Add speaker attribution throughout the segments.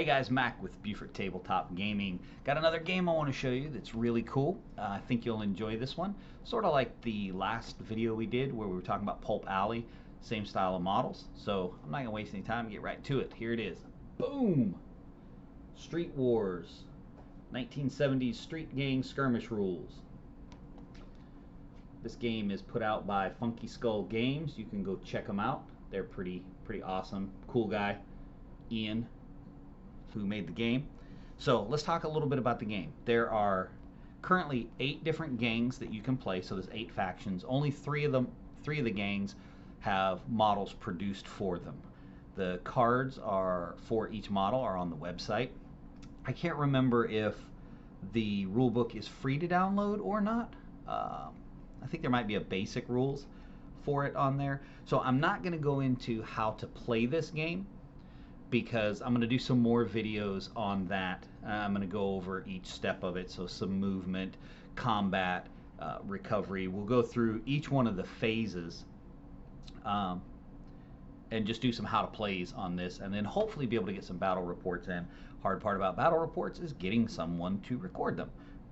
Speaker 1: Hey guys, Mac with Buford Tabletop Gaming. Got another game I want to show you that's really cool. I think you'll enjoy this one. Sort of like the last video we did where we were talking about Pulp Alley, same style of models. So I'm not going to waste any time and get right to it. Here it is. Boom! Street Wars, 1970s Street Gang Skirmish Rules. This game is put out by Funky Skull Games. You can go check them out. They're pretty awesome. Cool guy, Ian, who made the game. So let's talk a little bit about the game. There are currently 8 different gangs that you can play, so there's 8 factions. Only three of the gangs have models produced for them. The cards are for each model are on the website. I can't remember if the rule book is free to download or not. I think there might be a basic rules for it on there. So I'm not going to go into how to play this game, because I'm going to do some more videos on that. I'm going to go over each step of it, so some movement, combat, recovery. We'll go through each one of the phases and just do some how to plays on this, and then hopefully be able to get some battle reports in. Hard part about battle reports is getting someone to record them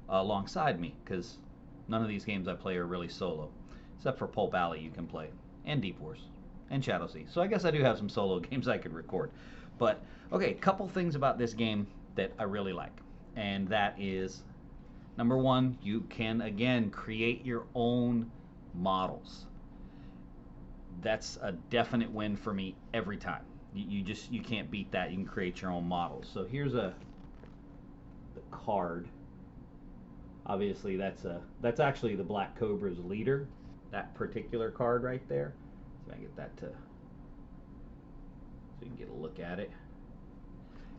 Speaker 1: alongside me, because none of these games I play are really solo, except for Pulp Alley you can play, and Deep Wars, and Shadow Sea. So I guess I do have some solo games I could record. But, okay, couple things about this game that I really like. And that is, number one, you can, again, create your own models. That's a definite win for me every time. You can't beat that. You can create your own models. So here's the card. Obviously, that's actually the Black Cobra's leader. That particular card right there. So I get that to... you can get a look at it.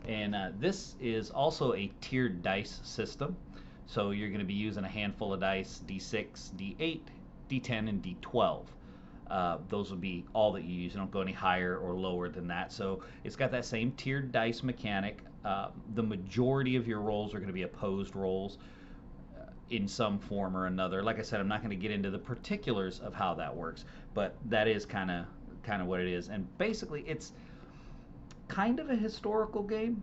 Speaker 1: And this is also a tiered dice system. So you're going to be using a handful of dice, D6, D8, D10, and D12. Those will be all that you use. You don't go any higher or lower than that. So it's got that same tiered dice mechanic. The majority of your rolls are going to be opposed rolls in some form or another. Like I said, I'm not going to get into the particulars of how that works, but that is kind of what it is. And basically, it's kind of a historical game.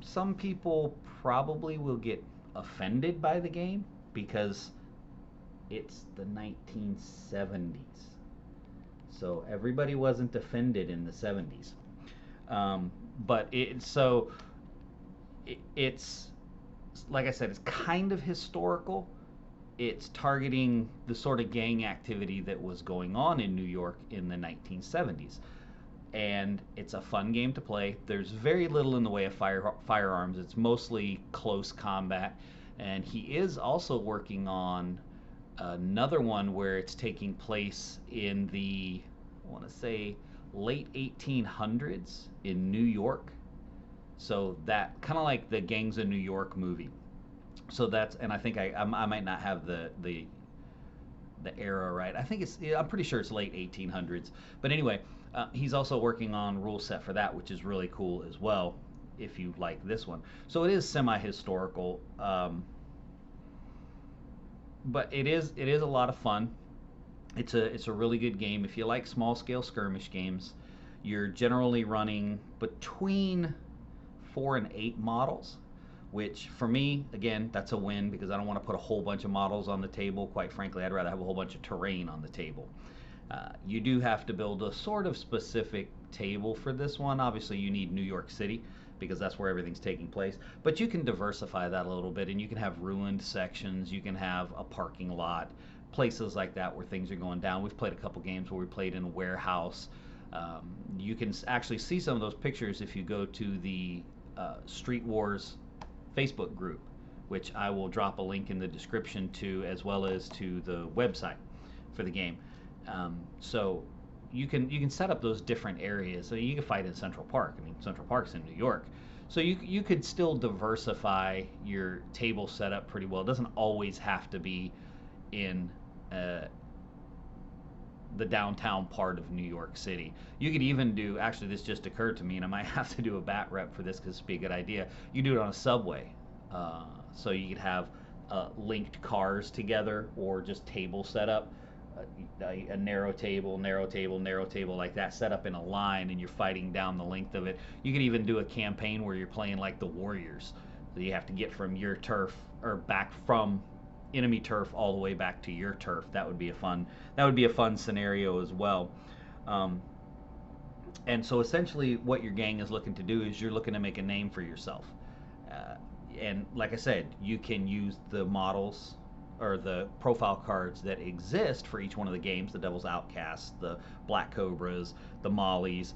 Speaker 1: Some people probably will get offended by the game because it's the 1970s. So everybody wasn't offended in the 70s. But it's like I said, it's kind of historical. It's targeting the sort of gang activity that was going on in New York in the 1970s. And it's a fun game to play. There's very little in the way of firearms. It's mostly close combat. And he is also working on another one where it's taking place in the, I want to say, late 1800s in New York. So that kind of like the Gangs of New York movie. So that's, and I think I might not have the era right. I think I'm pretty sure it's late 1800s. But anyway, he's also working on rule set for that, which is really cool as well, if you like this one. So it is semi-historical, but it is a lot of fun. It's a really good game. If you like small-scale skirmish games, you're generally running between 4 and 8 models, which for me, again, that's a win, because I don't want to put a whole bunch of models on the table. Quite frankly, I'd rather have a whole bunch of terrain on the table. You do have to build a sort of specific table for this one. Obviously, you need New York City, because that's where everything's taking place. But you can diversify that a little bit, and you can have ruined sections. You can have a parking lot, places like that where things are going down. We've played a couple games where we played in a warehouse. You can actually see some of those pictures if you go to the Street Wars Facebook group, which I will drop a link in the description to, as well as to the website for the game. So you can set up those different areas. So you can fight in Central Park. I mean, Central Park's in New York. So you could still diversify your table setup pretty well. It doesn't always have to be in the downtown part of New York City. You could even do, actually this just occurred to me, and I might have to do a bat rep for this because it'd be a good idea. You do it on a subway. So you could have linked cars together, or just table setup. a narrow table, narrow table, narrow table like that, set up in a line, and you're fighting down the length of it. You can even do a campaign where you're playing like the Warriors. So you have to get from your turf or back from enemy turf all the way back to your turf. That would be a fun. That would be a fun scenario as well. Um, and so essentially, what your gang is looking to do is you're looking to make a name for yourself. Uh, and like I said, you can use the models or the profile cards that exist for each one of the games, the Devil's Outcasts, the Black Cobras, the Mollies,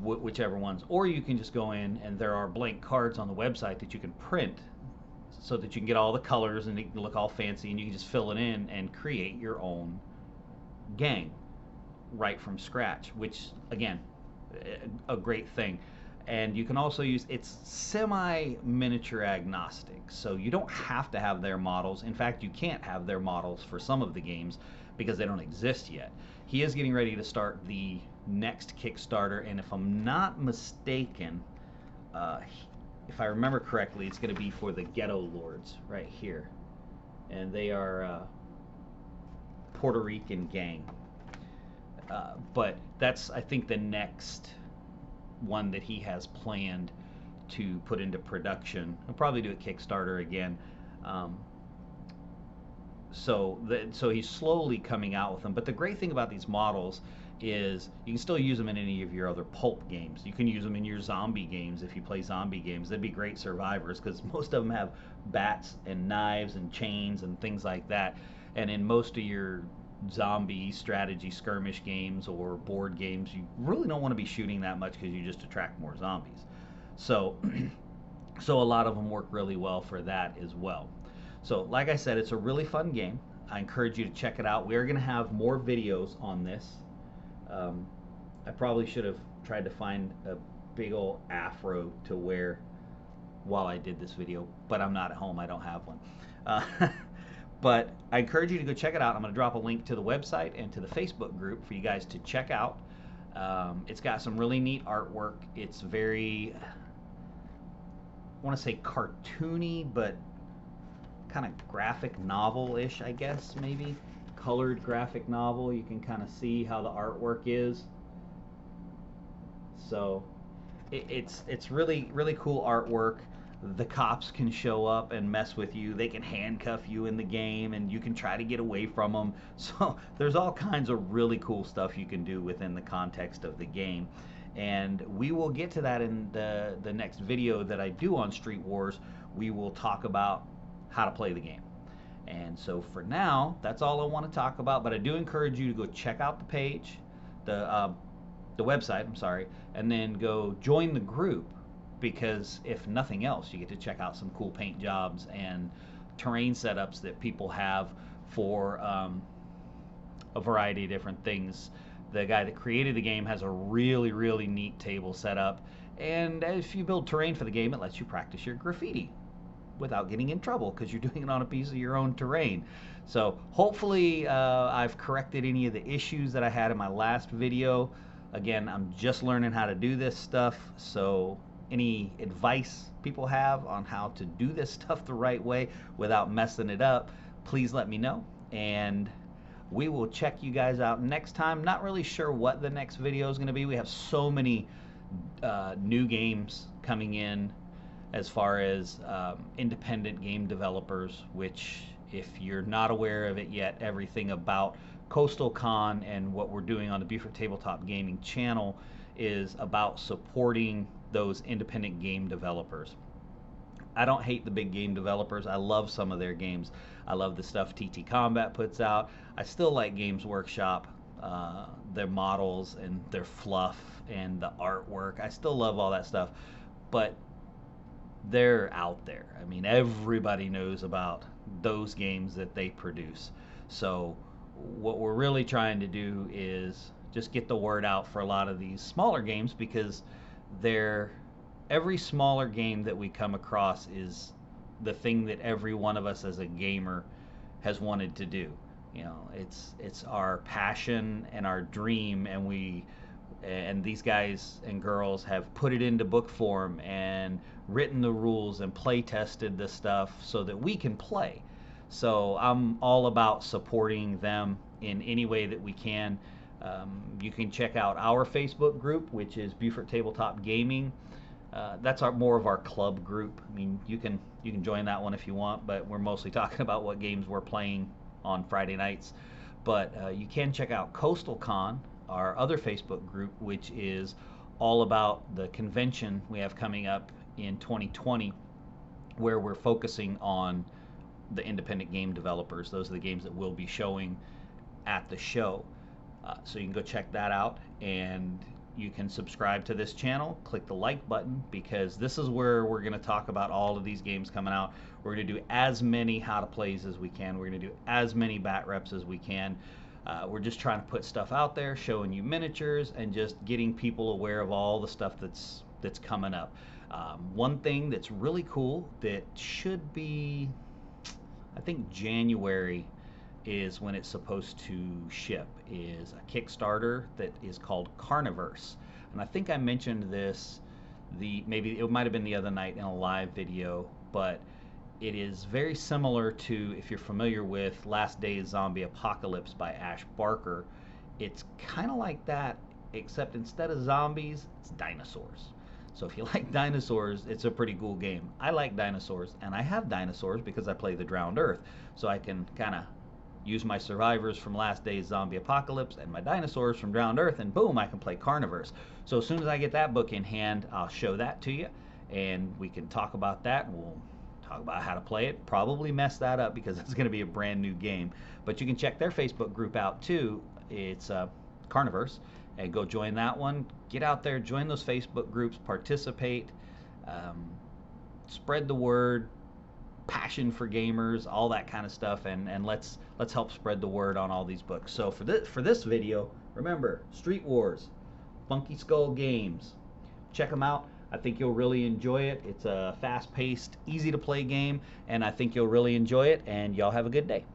Speaker 1: whichever ones, or you can just go in and there are blank cards on the website that you can print so that you can get all the colors and it can look all fancy, and you can just fill it in and create your own gang right from scratch, which again, a great thing. And you can also use, it's semi miniature agnostic, so you don't have to have their models. In fact, you can't have their models for some of the games because they don't exist yet. He is getting ready to start the next Kickstarter, and if I'm not mistaken, if I remember correctly, it's going to be for the Ghetto Lords right here, and they are Puerto Rican gang. But that's, I think, the next one that he has planned to put into production. He'll probably do a Kickstarter again. So he's slowly coming out with them. But the great thing about these models is you can still use them in any of your other pulp games. You can use them in your zombie games if you play zombie games. They'd be great survivors because most of them have bats and knives and chains and things like that. And in most of your zombie strategy skirmish games or board games, you really don't want to be shooting that much because you just attract more zombies. So so a lot of them work really well for that as well. So like I said, it's a really fun game. I encourage you to check it out. We are going to have more videos on this. I probably should have tried to find a big old afro to wear while I did this video, but I'm not at home. I don't have one. But I encourage you to go check it out. I'm going to drop a link to the website and to the Facebook group for you guys to check out. It's got some really neat artwork. It's very, I want to say cartoony, but kind of graphic novel-ish, I guess, maybe. Colored graphic novel. You can kind of see how the artwork is. So it's really, really cool artwork. The cops can show up and mess with you. They can handcuff you in the game, and you can try to get away from them. So there's all kinds of really cool stuff you can do within the context of the game. And we will get to that in the next video that I do on Street Wars. We will talk about how to play the game. And so for now, that's all I want to talk about. But I do encourage you to go check out the page, the website, I'm sorry, and then go join the group, because if nothing else, you get to check out some cool paint jobs and terrain setups that people have for a variety of different things. The guy that created the game has a really, really neat table set up, and if you build terrain for the game, it lets you practice your graffiti without getting in trouble because you're doing it on a piece of your own terrain. So hopefully I've corrected any of the issues that I had in my last video. Again, I'm just learning how to do this stuff, so any advice people have on how to do this stuff the right way without messing it up, please let me know, and we will check you guys out next time. Not really sure what the next video is going to be. We have so many new games coming in as far as independent game developers, which, if you're not aware of it yet, everything about Coastal Con and what we're doing on the Buford Tabletop Gaming channel is about supporting those independent game developers. I don't hate the big game developers. I love some of their games. I love the stuff TT Combat puts out. I still like Games Workshop, their models and their fluff and the artwork. I still love all that stuff, but they're out there. I mean, everybody knows about those games that they produce. So what we're really trying to do is just get the word out for a lot of these smaller games, because every smaller game that we come across is the thing that every one of us as a gamer has wanted to do. You know, it's our passion and our dream, and these guys and girls have put it into book form and written the rules and play tested the stuff so that we can play. So I'm all about supporting them in any way that we can. You can check out our Facebook group, which is Beaufort Tabletop Gaming. That's more of our club group. I mean, you can join that one if you want, but we're mostly talking about what games we're playing on Friday nights. But you can check out Coastal Con, our other Facebook group, which is all about the convention we have coming up in 2020, where we're focusing on the independent game developers. Those are the games that we'll be showing at the show. So you can go check that out, and you can subscribe to this channel, click the like button, because this is where we're going to talk about all of these games coming out. We're going to do as many how to plays as we can. We're going to do as many bat reps as we can. We're just trying to put stuff out there, showing you miniatures, and just getting people aware of all the stuff that's coming up. One thing that's really cool that should be, I think January is when it's supposed to ship, is a Kickstarter that is called Carniverse. And I think I mentioned this, maybe it might have been the other night in a live video, but it is very similar to, if you're familiar with Last Days Zombie Apocalypse by Ash Barker. It's kind of like that, except instead of zombies, it's dinosaurs. So if you like dinosaurs, it's a pretty cool game. I like dinosaurs, and I have dinosaurs because I play the Drowned Earth, so I can kind of use my survivors from Last Days Zombie Apocalypse and my dinosaurs from Drowned Earth, and boom, I can play Carniverse. So as soon as I get that book in hand, I'll show that to you, and we can talk about that, and we'll talk about how to play it. Probably mess that up because it's going to be a brand new game. But you can check their Facebook group out too. It's Carniverse, and go join that one. Get out there, join those Facebook groups, participate, spread the word, passion for gamers, all that kind of stuff, and let's help spread the word on all these books. So for this video, remember, Street Wars, Funky Skull Games. Check them out. I think you'll really enjoy it. It's a fast-paced, easy-to-play game, and I think you'll really enjoy it, and y'all have a good day.